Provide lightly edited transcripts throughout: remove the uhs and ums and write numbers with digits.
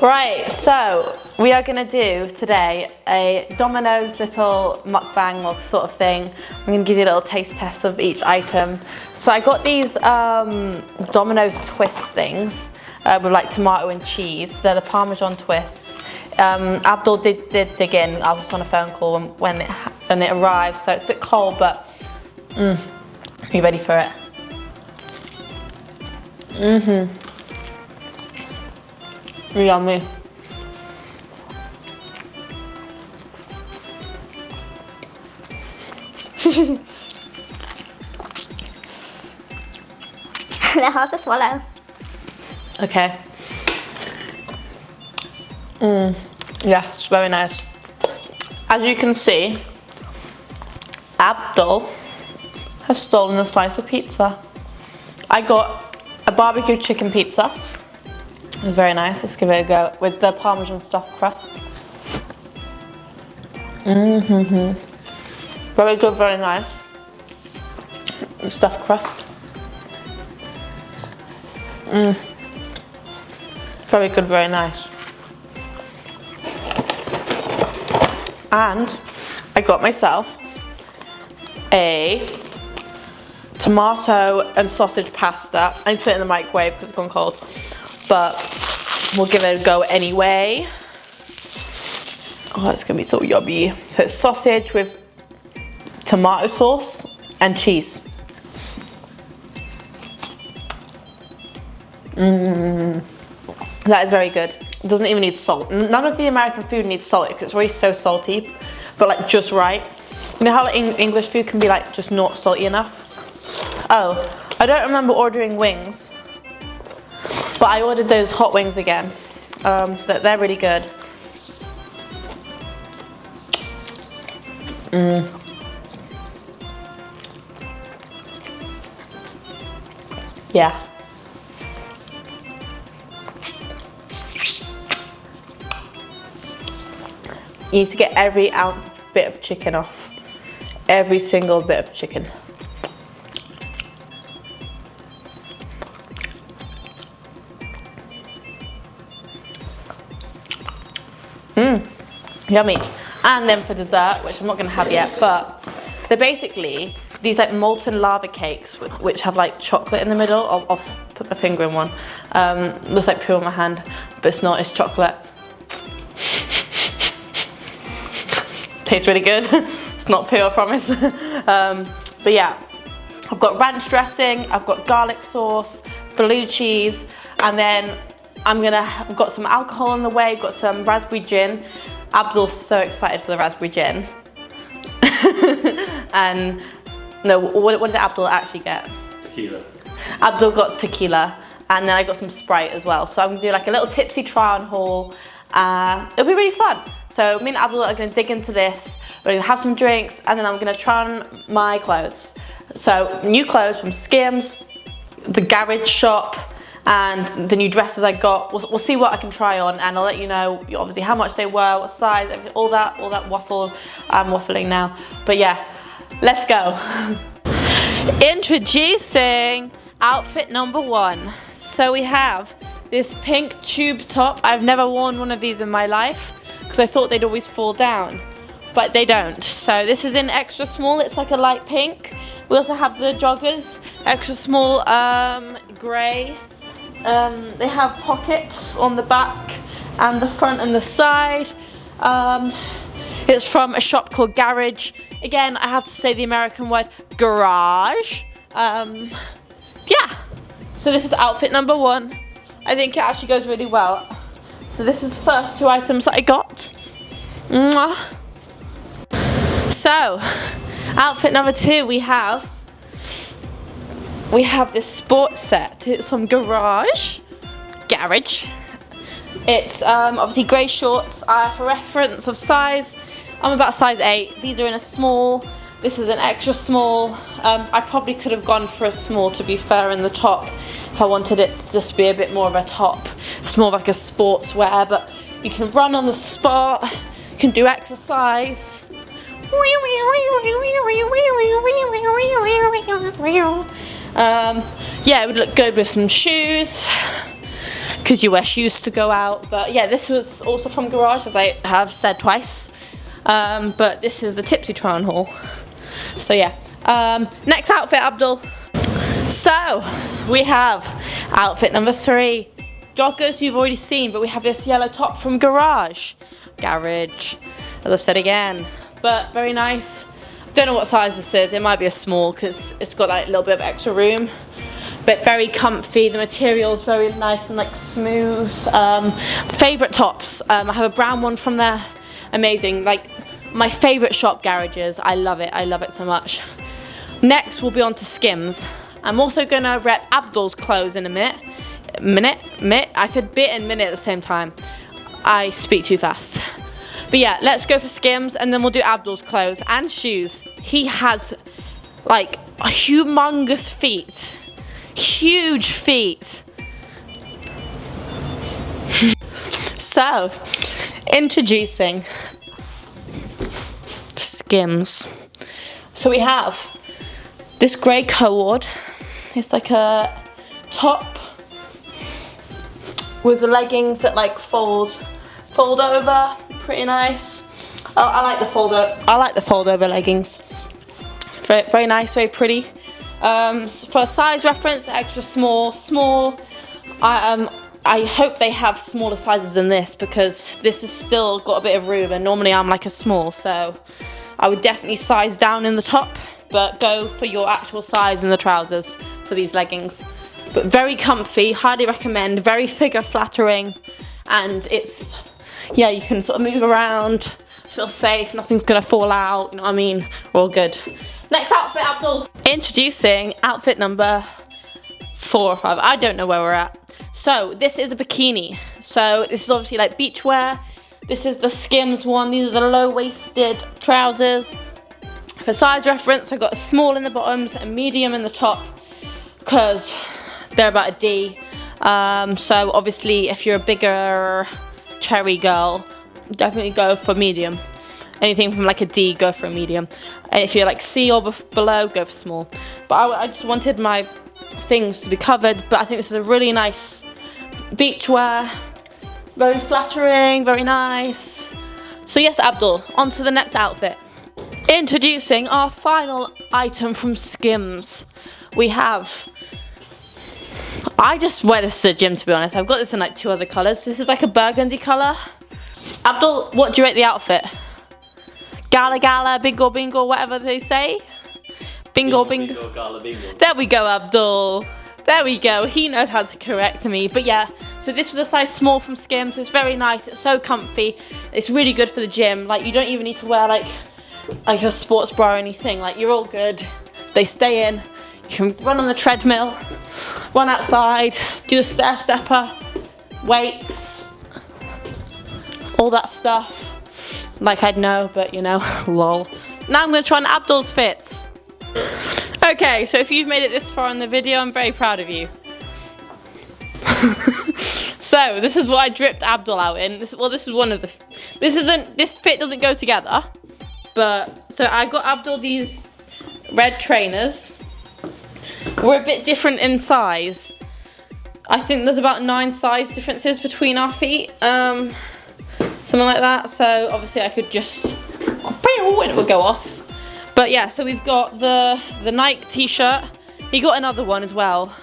Right, so we are going to do today a Domino's little mukbang or sort of thing. I'm going to give you a little taste test of each item. So I got these Domino's twist things with like tomato and cheese. They're the Parmesan twists. Abdul did dig in. I was on a phone call when it arrived, so it's a bit cold, but are you ready for it? Yummy. They're hard to swallow. Okay. Yeah, it's very nice. As you can see, Abdul has stolen a slice of pizza. I got a barbecue chicken pizza. It's very nice. Let's give it a go with the Parmesan stuffed crust. Very good, very nice. Stuffed crust. Very good, very nice. And I got myself a tomato and sausage pasta. I put it in the microwave because it's gone cold, but we'll give it a go anyway. Oh, it's gonna be so yummy. So it's sausage with tomato sauce and cheese. That is very good. It doesn't even need salt. None of the American food needs salt because it's already so salty, but like just right. You know how like English food can be like just not salty enough? Oh, I don't remember ordering wings, but I ordered those hot wings again. They're really good. Yeah. You need to get every ounce of bit of chicken off. Every single bit of chicken. Yummy. And then for dessert, which I'm not gonna have yet, but they're basically these like molten lava cakes which have like chocolate in the middle. I'll put my finger in one. Looks like poo on my hand, but it's not, it's chocolate. Tastes really good. It's not poo, I promise. But yeah, I've got ranch dressing, I've got garlic sauce, blue cheese, and then I've got some alcohol on the way, got some raspberry gin. Abdul's so excited for the raspberry gin. And no, what did Abdul actually get? Tequila. Abdul got tequila, and then I got some Sprite as well. So I'm gonna do like a little tipsy try on haul. It'll be really fun. So me and Abdul are gonna dig into this. We're gonna have some drinks, and then I'm gonna try on my clothes. So new clothes from Skims, the garage shop, and the new dresses I got. We'll see what I can try on, and I'll let you know obviously how much they were, what size, everything, all that waffle. I'm waffling now, but yeah, let's go. Introducing outfit number 1. So we have this pink tube top. I've never worn one of these in my life because I thought they'd always fall down, but they don't. So this is in extra small. It's like a light pink. We also have the joggers, extra small, grey. They have pockets on the back and the front and the side. It's from a shop called Garage. Again, I have to say the American word garage. So yeah, so this is outfit number 1. I think it actually goes really well. So this is the first 2 items that I got. Mwah. So, outfit number 2, we have this sports set. It's from Garage. It's obviously grey shorts. For reference of size, I'm about size 8. These are in a small. This is an extra small. I probably could have gone for a small, to be fair, in the top if I wanted it to just be a bit more of a top. It's more like a sportswear, but you can run on the spot, you can do exercise. Yeah, it would look good with some shoes. because you wear shoes to go out. But yeah, this was also from Garage, as I have said twice. But this is a Tipsy try-on haul. So yeah, next outfit, Abdul. So we have outfit number 3. Joggers you've already seen, but we have this yellow top from Garage, as I've said again. But very nice. Don't know what size this is. It might be a small because it's got like a little bit of extra room. But very comfy. The material's very nice and like smooth. Favourite tops. I have a brown one from there. Amazing. Like my favourite shop, Garages. I love it. I love it so much. Next we'll be on to Skims. I'm also gonna rep Abdul's clothes in a minute. I said bit and minute at the same time. I speak too fast. But yeah, let's go for Skims and then we'll do Abdul's clothes and shoes. He has like humongous feet. Huge feet. So, introducing Skims. So we have this grey cord. It's like a top with the leggings that like fold over. Pretty nice. I like the fold over leggings. Very, very nice, very pretty. For a size reference, extra small. I hope they have smaller sizes than this because this has still got a bit of room and normally I'm like a small, so I would definitely size down in the top, but go for your actual size in the trousers for these leggings. But very comfy, highly recommend, very figure flattering, and it's, yeah, you can sort of move around, feel safe, nothing's gonna fall out, you know what I mean? We're all good. Next outfit, Abdul. Introducing outfit number 4 or 5. I don't know where we're at. So this is a bikini. So this is obviously like beachwear. This is the Skims one. These are the low-waisted trousers. For size reference, I got a small in the bottoms and medium in the top because they're about a D. So obviously, if you're a bigger cherry girl, definitely go for medium. Anything from like a D, go for a medium. And if you're like C or below, go for small. But I just wanted my things to be covered. But I think this is a really nice beachwear. Very flattering, very nice. So yes, Abdul, on to the next outfit. Introducing our final item from Skims. We have... I just wear this to the gym, to be honest. I've got this in like 2 other colours. This is like a burgundy colour. Abdul, what do you rate the outfit? Gala gala, bingo bingo, whatever they say. Bingo bingo. Gala bingo. There we go, Abdul. There we go. He knows how to correct me. But yeah, so this was a size small from Skims. It's very nice. It's so comfy. It's really good for the gym. Like you don't even need to wear like a sports bra or anything. Like you're all good. They stay in. You can run on the treadmill, run outside, do a stair stepper, weights, all that stuff. Like I'd know, but you know, lol. Now I'm going to try on Abdul's fits. Okay, so if you've made it this far in the video, I'm very proud of you. So this is what I dripped Abdul out in. This is one of the. This fit doesn't go together, but so I got Abdul these red trainers. We're a bit different in size. I think there's about 9 size differences between our feet. Something like that, so obviously I could just and it would go off. But yeah, so we've got the Nike t-shirt. He got another one as well.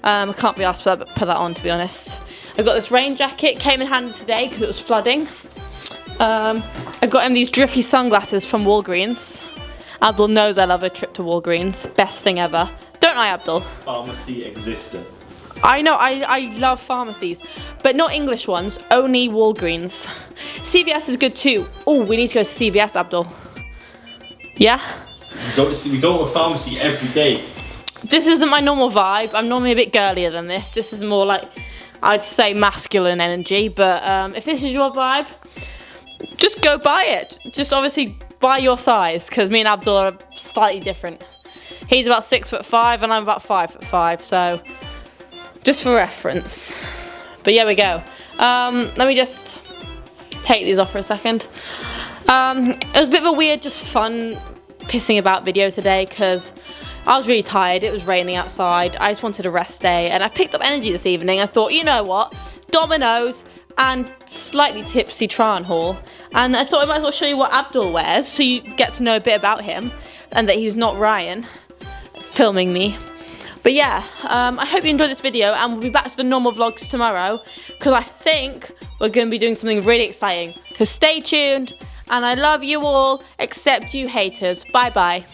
I can't be asked to put that on, to be honest. I got this rain jacket, came in handy today because it was flooding. I got him these drippy sunglasses from Walgreens. Abdul knows I love a trip to Walgreens. Best thing ever. Don't I, Abdul? Pharmacy existed. I know, I love pharmacies, but not English ones, only Walgreens. CVS is good too. Oh, we need to go to CVS, Abdul. Yeah? We go to a pharmacy every day. This isn't my normal vibe. I'm normally a bit girlier than this. This is more like, I'd say masculine energy, but if this is your vibe, just go buy it. Just obviously buy your size, because me and Abdul are slightly different. He's about 6'5" and I'm about 5'5", so just for reference. But yeah, we go. Let me just take these off for a second. It was a bit of a weird, just fun pissing about video today because I was really tired. It was raining outside. I just wanted a rest day, and I picked up energy this evening. I thought, you know what? Domino's and slightly tipsy try-on haul. And I thought I might as well show you what Abdul wears so you get to know a bit about him and that he's not Ryan filming me. But yeah, I hope you enjoyed this video, and we'll be back to the normal vlogs tomorrow because I think we're going to be doing something really exciting. So stay tuned, and I love you all except you haters. Bye bye.